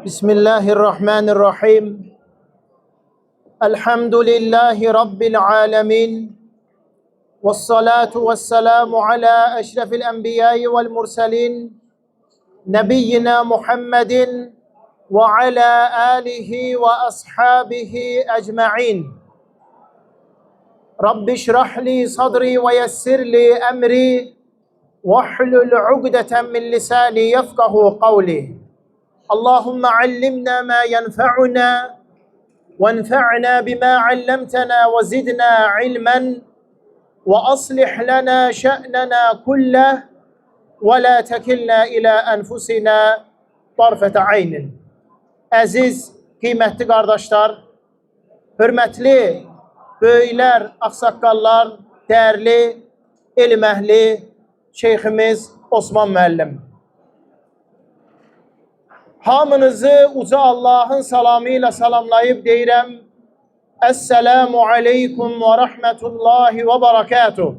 Bismillahirrahmanirrahim. Elhamdülillahi Rabbil alemin. Vessalatu vesselamu ala eşrefil enbiyayı vel murselin. Nebiyyina Muhammedin ve ala alihi ve ashabihi ecma'in. Rabbi şrahli sadri ve yessirli emri. Vahlul ugdeten min lisani yefkahu kavli. Allahümme allimna ma yenfa'una وانفعنا بما علمتنا وزدنا علما وأصلح لنا شأننا كله ولا تكلنا إلى أنفسنا طرفة عين. Aziz, kıymetli kardeşler, hürmetli beyler, aksakallar, değerli ilim ehli Şeyhimiz Osman Müəllim. Hamınızı uca Allah'ın salamıyla salamlayıp deyirəm. Esselamu aleykum ve rahmetullahi ve berekatuh.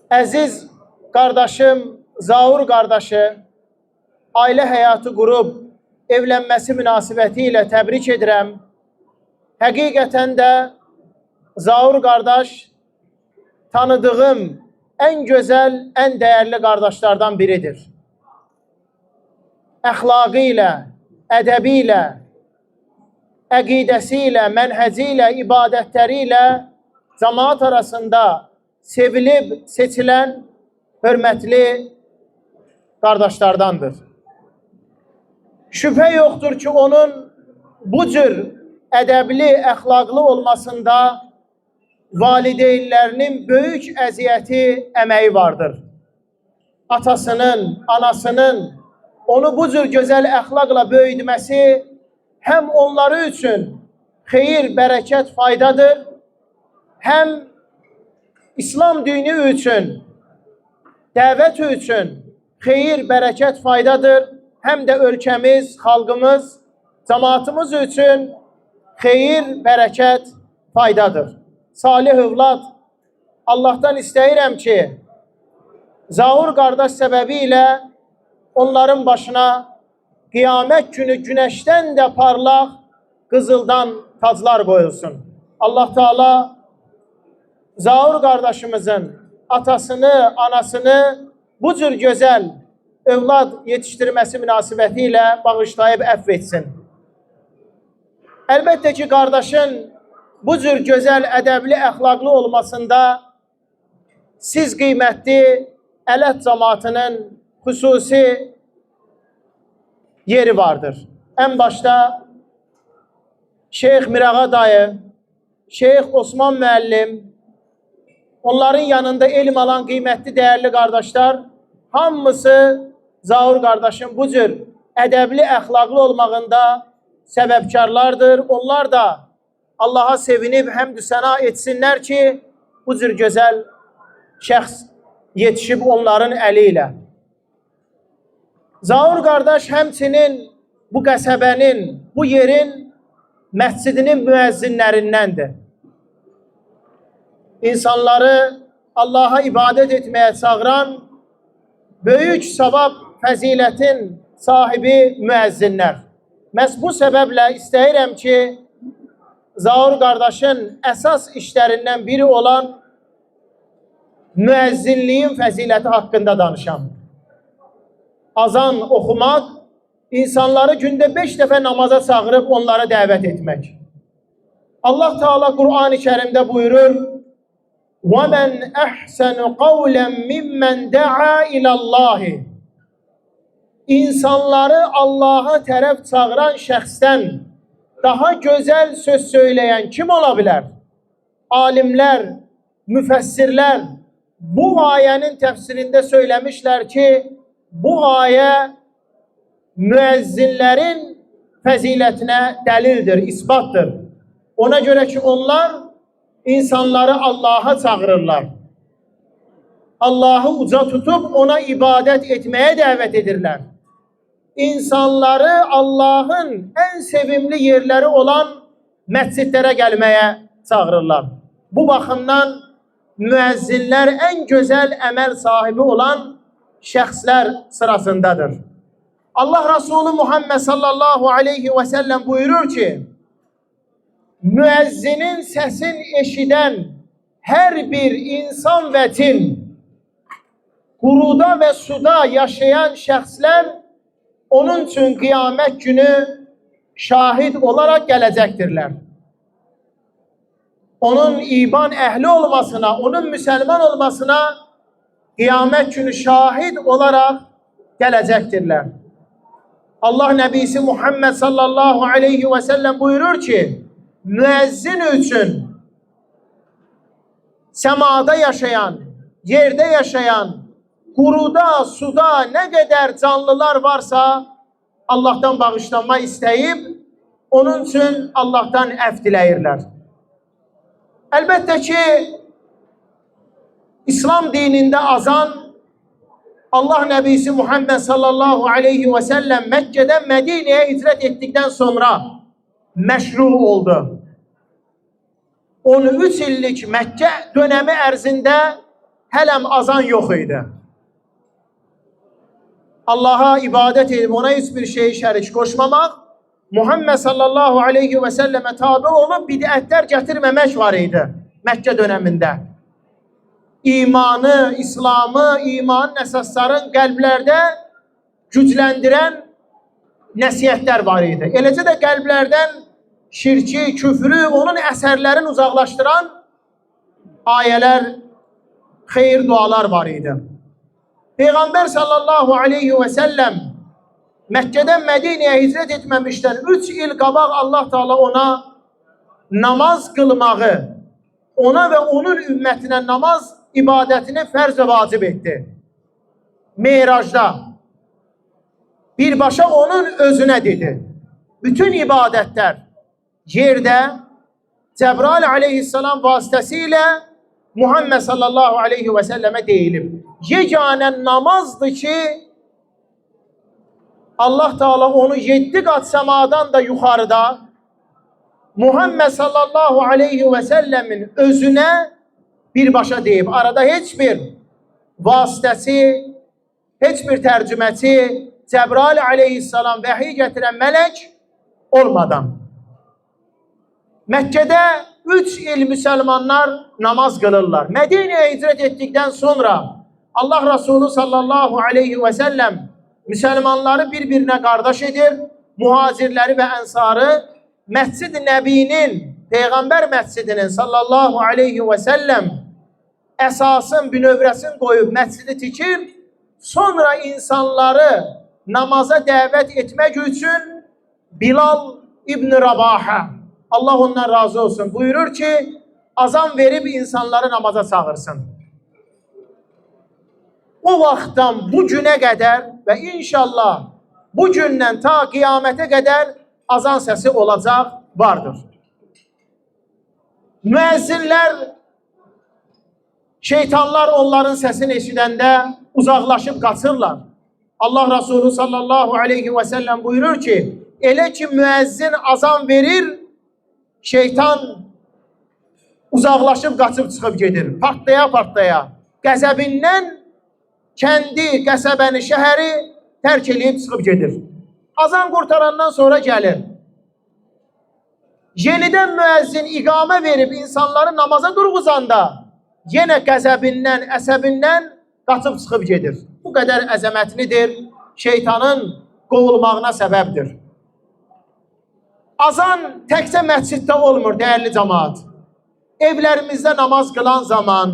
Aziz kardeşim, Zaur kardeşi, aile hayatı kurup evlenmesi münasebetiyle tebrik edirəm. Həqiqətən də Zaur kardeş tanıdığım en güzel, en değerli kardeşlerden biridir. Əxlaqıyla, ədəbiyle, əqidəsiyle, mənhəciyle, ibadətləriyle cemaat arasında sevilib, seçilen hürmetli kardeşlerdendir. Şüphe yoktur ki onun bu cür ədəbli, əxlaqlı olmasında valideynlərinin böyük əziyyəti, əməyi vardır. Atasının, anasının onu bu cür güzel əxlaqla böyütməsi hem onları üçün xeyir, bərəkət, faydadır, hem İslam dini üçün, dəvət üçün xeyir, bərəkət, faydadır, hem de ölkəmiz, xalqımız, cemaatımız üçün xeyir, bərəkət, faydadır. Salih övlad, Allah'tan istəyirəm ki, Zaur qardaş səbəbiyle onların başına kıyamet günü güneşten de parlak kızıldan taclar koyulsun. Allah Teala Zaur kardeşimizin atasını, anasını bu cür güzel evlad yetiştirmesi münasebetiyle bağışlayıp affetsin. Elbette ki kardeşin bu cür güzel, edebli, ahlaklı olmasında siz kıymetli Ələt cemaatinin hususi yeri vardır. En başta Şeyh Mirağa dayı, Şeyh Osman Müəllim, onların yanında ilim alan kıymetli değerli kardeşler, hamısı Zaur kardeşin bu cür edebli, əxlaqlı olmağında sebepkarlardır. Onlar da Allah'a sevinip hem düsena etsinler ki bu cür güzel şəxs yetişib onların eliyle. Zaur kardeş həmçinin bu qəsəbənin, bu yerin məscidinin müəzzinlərindəndir. İnsanları Allah'a ibadet etmeye çağıran böyük savab, fəzilətin sahibi müəzzinlər. Məhz bu səbəblə istəyirəm ki, Zaur kardeşin əsas işlərindən biri olan müəzzinliyin fəziləti haqqında danışam. Azan oxumaq, insanları gündə 5 dəfə namaza çağırıb onlara dəvət etmək. Allah Teala Kur'an-ı Kerim'de buyurur: وَمَنْ أَحْسَنُ قَوْلًا مِمَّنْ دَعَا إِلَى اللّٰهِ İnsanları Allah'a tərəf çağıran şəxsdən daha güzel söz söyleyen kim olabilir? Alimler, müfessirler bu ayenin tefsirinde söylemişler ki bu aye müezzinlerin faziletine delildir, ispattır. Ona göre ki onlar insanları Allah'a çağırırlar. Allah'ı uca tutup ona ibadet etmeye davet edirler. İnsanları Allah'ın en sevimli yerleri olan məscidlərə gelmeye çağırırlar. Bu bakımdan müezzinler en güzel emel sahibi olan şəxslər sırasındadır. Allah Resulü Muhammed sallallahu aleyhi ve sellem buyurur ki, müezzinin sesini eşiden her bir insan ve cin, quruda ve suda yaşayan şəxslər onun üçün qiyamət günü şahid olarak gelecektirler. Onun iman ehli olmasına, onun Müslüman olmasına kıyamet günü şahit olarak gelecektirler. Allah Nebisi Muhammed sallallahu aleyhi ve sellem buyurur ki, müezzin için semada yaşayan, yerde yaşayan, quruda, suda ne kadar canlılar varsa Allah'tan bağışlanma isteyip onun için Allah'tan əfv diləyirlər. Elbette ki İslam dininde azan Allah Nebisi Muhammed sallallahu aleyhi ve sellem Mekke'den Medine'ye hicret ettikten sonra meşru oldu. 13 illik Mekke dönemi ərzində hələm azan yok idi. Allah'a ibadet edip ona hiçbir şeyi şərik koşmamak, Muhammed sallallahu aleyhi ve selleme tabi olup bid'ətlər getirmemek var idi Mekke döneminde. İmanı, İslamı, imanın əsasların qəlblərdə gücləndirən nəsihətlər var idi. Eləcə də qəlblərdən şirki, küfrü, onun əsərlərini uzaqlaşdıran ayələr, xeyir dualar var idi. Peygamber sallallahu aleyhi ve sellem Mekke'den Medine'ye hicret etmemişten 3 il qabaq Allah Teala ona namaz kılmağı, ona ve onun ümmetine namaz ibadetini ferz ve vacib etti. Meyrajda birbaşa onun özüne dedi. Bütün ibadetler yerde Cebrail aleyhisselam vasıtasıyla Muhammed sallallahu aleyhi ve selleme değilim. Yegane namazdı ki Allah Teala onu 7 kat semadan da yukarıda Muhammed sallallahu aleyhi ve sellemin özüne birbaşa deyip arada hiçbir vasıtası, hiçbir tercümesi Cebrail aleyhisselam vahiy getiren melek olmadan Mekke'de 3 il Müslümanlar namaz kılırlar. Medine'ye hicret ettikten sonra Allah Resulü sallallahu aleyhi ve sellem Müslümanları birbirine kardeş edir. Muhacirleri ve ensarı Mescid-i Nebi'nin, Peygamber Mescidinin sallallahu aleyhi ve sellem esasın, bünövrəsini koyup mescidi tikir. Sonra insanları namaza davet etmek için Bilal İbn Rabaha, Allah ondan razı olsun, buyurur ki azan verip insanları namaza çağırsın. O vaxtdan bu güne kadar ve inşallah bu gündən ta kıyamete kadar azan sesi olacak, vardır. Müezzinler, şeytanlar onların sesini eşidəndə uzaqlaşıb qaçırlar. Allah Resulü sallallahu aleyhi ve sellem buyurur ki, elə ki müezzin azan verir, şeytan uzaqlaşıb qaçıb çıxıb gedir. Partlaya partlaya. Qəzəbindən kendi qəsəbəni, şəhəri tərk edib çıxıb gedir. Azan qurtarandan sonra gəlir. Yenidən müəzzin iqamə verib insanları namaza durğuzanda yenə qəzəbindən, əsəbindən qaçıb çıxıb gedir. Bu qədər əzəmətlidir, şeytanın qovulmağına səbəbdir. Azan təkcə məsciddə olmur, dəyərli cəmaat. Evlərimizdə namaz qılan zaman,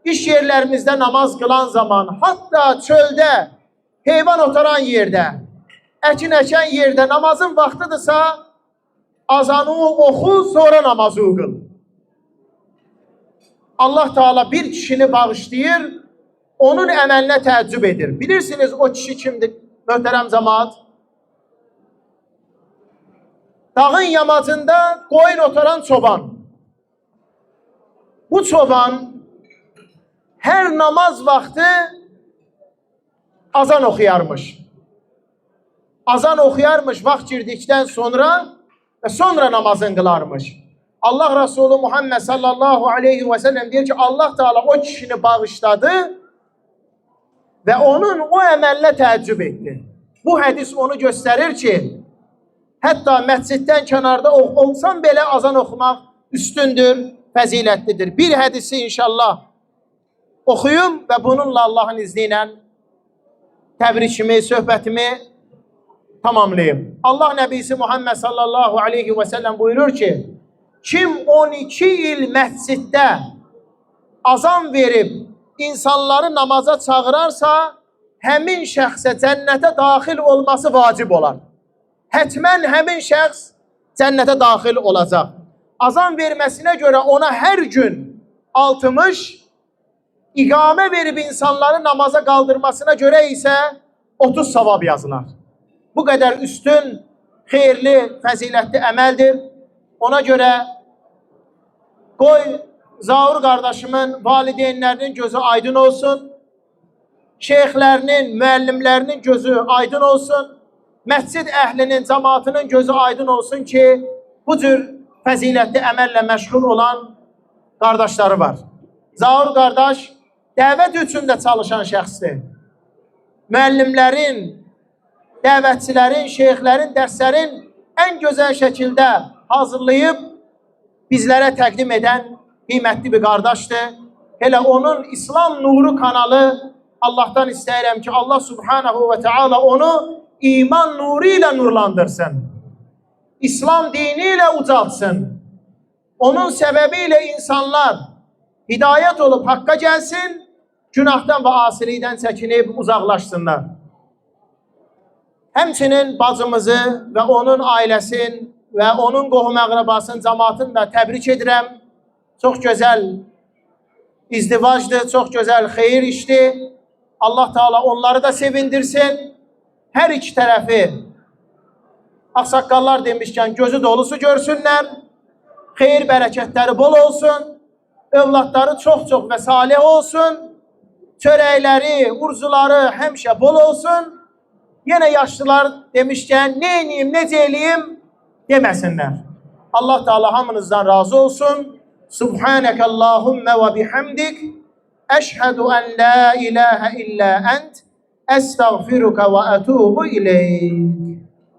iş yerlerimizde namaz kılan zaman, hatta çölde, heyvan otaran yerde, ekin eken yerde namazın vaktidirsa azanı oku, sonra namazı kıl. Allah Teala bir kişini bağışlayır, onun əməlinə təəccüb edir. Bilirsiniz o kişi kimdir, möhtərəm cəmaat? Dağın yamacında koyun otaran çoban. Bu çoban her namaz vakti azan okuyarmış. Azan okuyarmış vaxt girdikten sonra ve sonra namazın kılarmış. Allah Resulü Muhammed sallallahu aleyhi ve sellem diyor ki Allah Teala o kişini bağışladı ve onun o əməlinə təəccüb etdi. Bu hədis onu göstərir ki, hətta məsciddən kənarda olsan belə azan oxumaq üstündür, fəzilətlidir. Bir hədisi inşallah oxuyum və bununla Allahın izni ilə təbrikimi, söhbətimi tamamlayım. Allah Nəbisi Muhammed sallallahu aleyhi və səlləm buyurur ki, kim 12 il məsciddə azan verib insanları namaza çağırarsa, həmin şəxsə cənnətə daxil olması vacib olar. Hətmən həmin şəxs cənnətə daxil olacaq. Azan verməsinə görə ona hər gün 60, iqamə verib insanları namaza qaldırmasına görə isə 30 savab yazılar. Bu qədər üstün, xeyirli, fəzilətli əməldir. Ona görə qoy Zaur qardaşımın valideynlərinin gözü aydın olsun, şeyxlərinin, müəllimlərinin gözü aydın olsun, məscid əhlinin, cəmaatının gözü aydın olsun ki, bu cür fəzilətli əməllə məşğul olan qardaşları var. Zaur qardaş dəvət üçün də çalışan şəxsdir. Müəllimlərin, dəvətçilərin, şeyxlərin, dərslərin ən gözəl şəkildə hazırlayıb bizlərə təqdim edən qiymətli bir qardaşdır. Elə onun İslam Nuru kanalı Allah'tan istəyirəm ki, Allah Subhanahu ve Teala onu iman nuru ilə nurlandırsın. İslam dini ilə ucaltsın. Onun səbəbiyle insanlar hidayət olub haqqa gəlsin, günahdan və asilikdən çəkinib uzaqlaşsınlar. Həmçinin bacımızı və onun ailəsin və onun qohum əqrabasının, cəmaatını da təbrik edirəm. Çox gözəl izdivacdır, çox gözəl xeyir işdir. Allah Teala onları da sevindirsin. Hər iki tərəfi ağsaqqallar demişkən gözü dolusu görsünlər. Xeyir bərəkətləri bol olsun. Övladları çox-çox və salih olsun. Çörəkləri, urzuları həmişə bol olsun. Yenə yaşlılar demişkən nə edeyim, necə eləyim deməsinlər. Allah Teala hamınızdan razı olsun. Subhaneke Allahümme ve bihamdik. Eşhedü en la ilahe illa ent. Estağfiruka ve etubu ileyk.